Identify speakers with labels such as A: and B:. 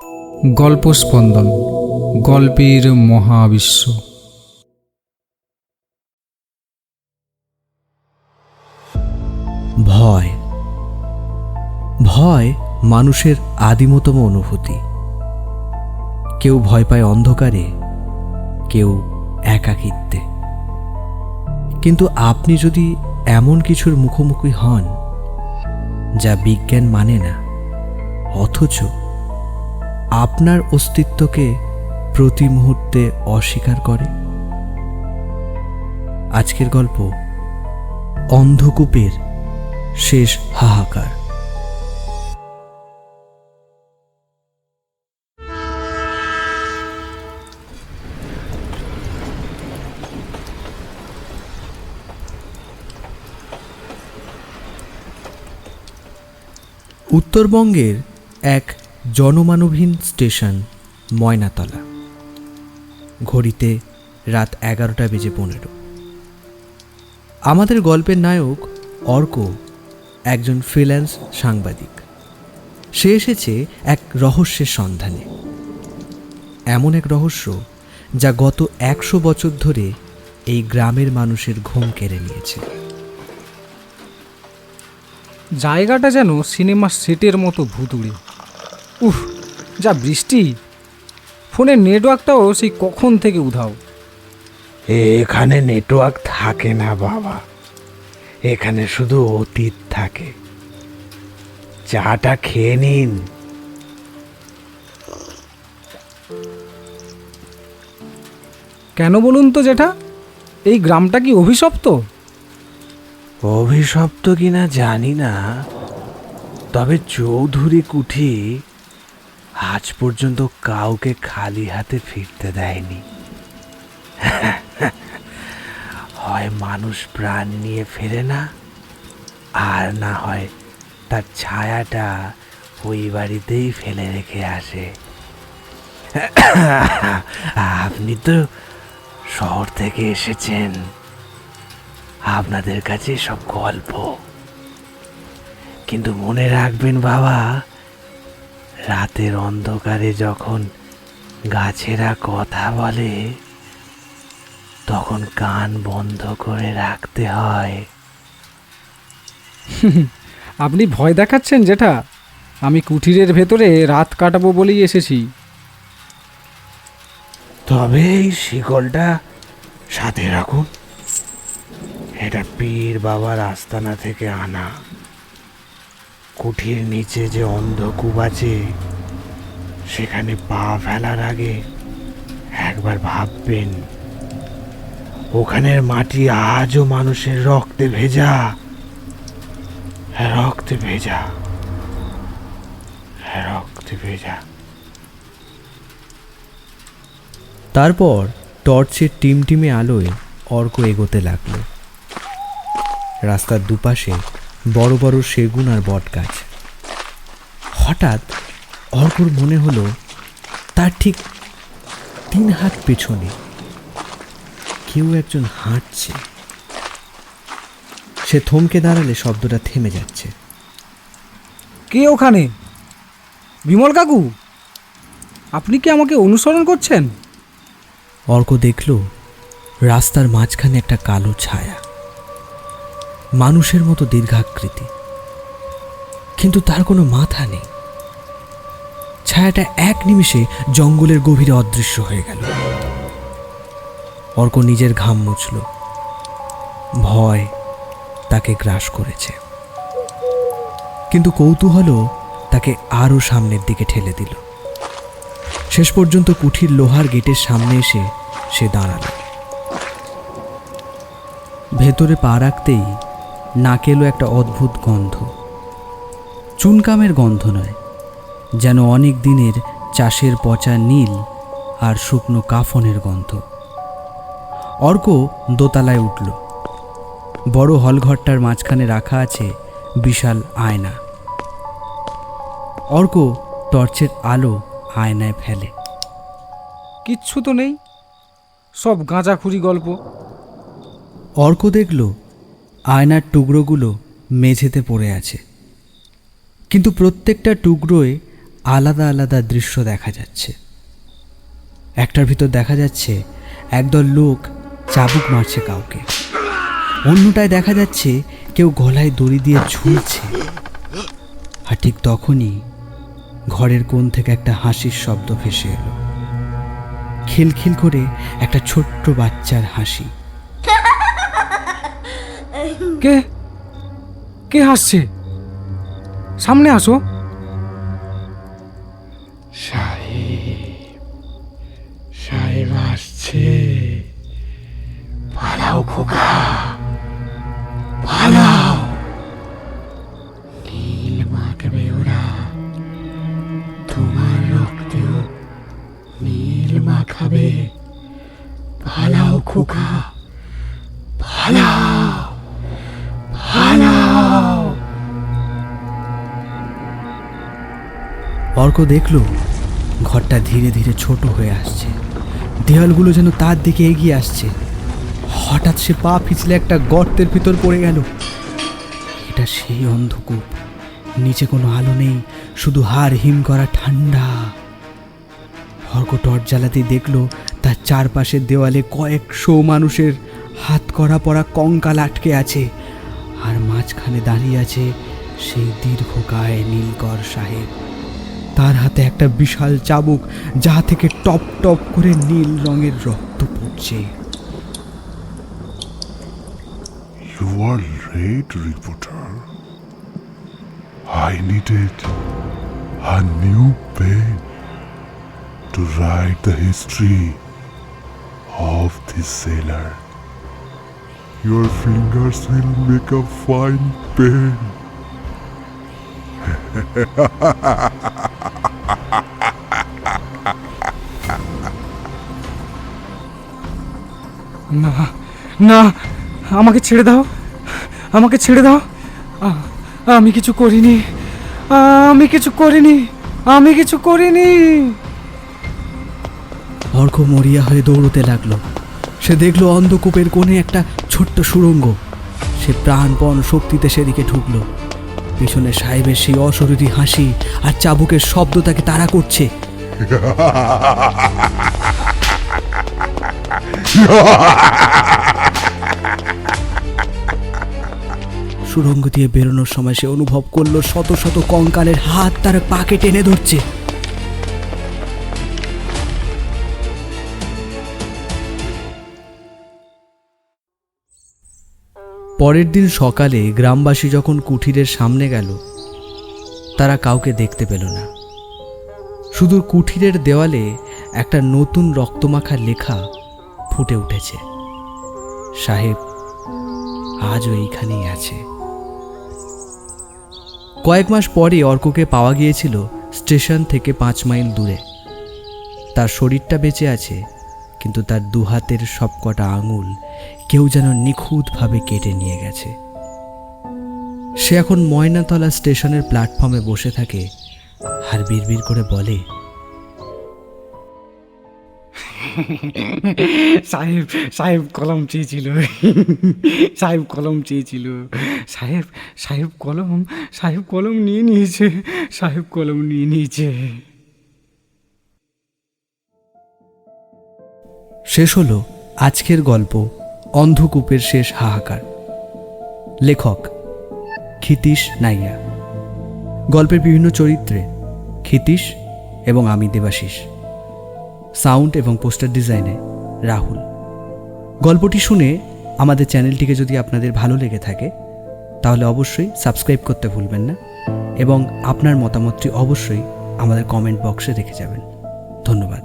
A: গল্প স্পন্দন, গল্পের মহাবিশ্ব।
B: ভয় ভয় মানুষের আদিমতম অনুভূতি। কেউ ভয় পায় অন্ধকারে, কেউ একাকিত্বে। কিন্তু আপনি যদি এমন কিছুর মুখোমুখি হন যা বিজ্ঞান মানে না, অথচ আপনার অস্তিত্বকে প্রতি মুহূর্তে অস্বীকার করে। আজকের গল্প অন্ধকূপের শেষ হাহাকার। উত্তরবঙ্গের এক জনমানবহীন স্টেশন ময়নাতলা। ঘড়িতে রাত 11:15। আমাদের গল্পের নায়ক অর্ক একজন ফ্রিল্যান্স সাংবাদিক। সে এসেছে এক রহস্যের সন্ধানে, এমন এক রহস্য যা গত 100 বছর ধরে এই গ্রামের মানুষের ঘুম কেড়ে নিয়েছে।
A: জায়গাটা যেন সিনেমার সেটের মতো ভুতুড়ে। উফ, যা বৃষ্টি! ফোনের নেটওয়ার্কটাও সেই কখন থেকে উধাও।
C: এখানে নেটওয়ার্ক থাকে না বাবা, এখানে শুধু অতীত থাকে। চাটা খেয়ে নিন।
A: কেন বলুন তো জেঠা, এই গ্রামটা কি অভিশপ্ত?
C: অভিশপ্ত কিনা জানি না, তবে চৌধুরী কুঠি আজ পর্যন্ত কাউকে খালি হাতে ফিরতে দেয়নি। হয় মানুষ প্রাণ নিয়ে ফেরে না, আর না হয় তার ছায়াটা ওই বাড়িতেই ফেলে রেখে আসে। আপনি তো শহর থেকে এসেছেন, আপনাদের কাছে সব গল্প। কিন্তু মনে রাখবেন বাবা, রাতের অন্ধকারে যখন গাছেরা কথা বলে, তখন কান বন্ধ করে রাখতে হয়।
A: আপনি ভয় দেখাচ্ছেন জেঠা? আমি কুঠিরের ভেতরে রাত কাটাবো বলেই এসেছি।
C: তবে এই শিকলটা সাথে রাখুন, এটা পীর বাবার আস্তানা থেকে আনা। কুঠির নিচে যে অন্ধকূপ আছে, সেখানে পা ফেলার আগে একবার ভাববেন, ওখানের মাটি আজও মানুষের রক্তে ভেজা, রক্তে ভেজা, রক্তে ভেজা।
B: তারপর টর্চের টিমটিমে আলোয় অর্ক এগোতে লাগলো। রাস্তার দুপাশে বড় বড় সেগুন আর বট গাছ। হঠাৎ অর্কর মনে হলো তার ঠিক 3 হাত পেছনে কেউ একজন হাঁটছে। সে থমকে দাঁড়ালে শব্দটা থেমে যাচ্ছে।
A: কে ওখানে? বিমল কাকু, আপনি কি আমাকে অনুসরণ করছেন?
B: অর্ক দেখল রাস্তার মাঝখানে একটা কালো ছায়া, মানুষের মতো দীর্ঘাকৃতি, কিন্তু তার কোনো মাথা নেই। ছায়াটা এক নিমিষে জঙ্গলের গভীরে অদৃশ্য হয়ে গেল। অর্ক নিজের ঘাম মুছল। ভয় তাকে গ্রাস করেছে, কিন্তু কৌতূহলও তাকে আরও সামনের দিকে ঠেলে দিল। শেষ পর্যন্ত কুঠির লোহার গেটের সামনে এসে সে দাঁড়াল। ভেতরে পা রাখতেই নাকে এলো একটা অদ্ভুত গন্ধ। চুনকামের গন্ধ নয়, যেন অনেক দিনের চাষের পচা নীল আর শুকনো কাফনের গন্ধ। অর্ক দোতলায় উঠল। বড় হলঘরটার মাঝখানে রাখা আছে বিশাল আয়না। অর্ক টর্চের আলো আয়নায় ফেলে।
A: কিচ্ছু তো নেই, সব গাঁজাখুরি গল্প।
B: অর্ক দেখল আয়নার টুকরোগুলো মেঝেতে পড়ে আছে, কিন্তু প্রত্যেকটা টুকরোয় আলাদা আলাদা দৃশ্য দেখা যাচ্ছে। একটার ভিতর দেখা যাচ্ছে একদল লোক চাবুক মারছে কাউকে, অন্যটায় দেখা যাচ্ছে কেউ গলায় দড়ি দিয়ে ঝুলছে। আর ঠিক তখনই ঘরের কোণ থেকে একটা হাসির শব্দ ভেসে এলো, খিলখিল করে একটা ছোট্ট বাচ্চার হাসি।
A: কে কে হাসছে? সামনে আসো।
C: সাহেব আসছে, পালাও খোকা, পালাও। নীল মাখবে ওরা, তোমার রক্তেও নীল মাখাবে। পালাও খোকা, পালাও, পালাও।
B: অর্ক দেখল ঘরটা ধীরে ধীরে ছোট হয়ে আসছে, দেওয়ালগুলো যেন তার দিকে এগিয়ে আসছে। হঠাৎ সে পা পিছলে একটা গর্তের ভিতর পড়ে গেল। এটা সেই অন্ধকূপ, নিচে কোনো আলো নেই, শুধু হাড় হিম করা ঠান্ডা। অর্ক টর্চ জ্বালাতেই দেখল তার চারপাশের দেওয়ালে কয়েকশো মানুষের হাত করা পড়া কঙ্কাল আটকে আছে, আর মাঝখানে দাঁড়িয়ে আছে সেই দীর্ঘকায় নীলকর সাহেব। তার হাতে একটা বিশাল চাবুক, যা থেকে টপ টপ করে নীল রঙের রক্ত পড়ছে।
D: You are late, reporter. I needed a new pen to write the history of this sailor. Your fingers will make a fine pen.
A: না না, আমাকে ছেড়ে দাও, আমাকে ছেড়ে দাও। আমি কিছু করিনি, আমি কিছু করিনি, আমি কিছু করিনি।
B: অর্ক মরিয়া হয়ে দৌড়তে লাগলো। সে দেখলো অন্ধকূপের কোণে একটা ছোট্ট সুড়ঙ্গ। সে প্রাণপণ শক্তিতে সেদিকে ঢুকলো। পিছনে সাহেবের সেই অশরীরী হাসি আর চাবুকের শব্দ তাকে তাড়া করছে। সুড়ঙ্গ দিয়ে বেরোনোর সময় সে অনুভব করলো শত শত কঙ্কালের হাত তার পাকে টেনে ধরছে। পরের দিন সকালে গ্রামবাসী যখন কুঠিরের সামনে গেল, তারা কাউকে দেখতে পেল না। শুধু কুঠিরের দেওয়ালে একটা নতুন রক্তমাখা লেখা ফুটে উঠেছে, সাহেব আজও এইখানেই আছে। কয়েক মাস পরে অর্ককে পাওয়া গিয়েছিল স্টেশন থেকে 5 মাইল দূরে। তার শরীরটা বেঁচে আছে, কিন্তু তার দুহাতের সবকটা আঙুল কেউ যেন নিখুঁতভাবে কেটে নিয়ে গেছে। সে এখন ময়নাতলা স্টেশনের প্ল্যাটফর্মে বসে থাকে আর বিড়বিড় করে বলে,
A: সাহেব সাহেব কলম চেয়েছিল, সাহেব কলম চেয়েছিল, সাহেব সাহেব কলম, সাহেব কলম নিয়ে নিয়েছে, সাহেব কলম নিয়ে নিয়েছে।
B: শেষ হলো আজকের গল্প অন্ধকূপের শেষ হাহাকার। লেখক ক্ষিতীশ নাইয়া। গল্পের বিভিন্ন চরিত্রে ক্ষিতীশ এবং আমি দেবাশিস। সাউন্ড এবং পোস্টার ডিজাইনে রাহুল। গল্পটি শুনে আমাদের চ্যানেলটিকে যদি আপনাদের ভালো লেগে থাকে তাহলে অবশ্যই সাবস্ক্রাইব করতে ভুলবেন না, এবং আপনার মতামতটি অবশ্যই আমাদের কমেন্ট বক্সে রেখে যাবেন। ধন্যবাদ।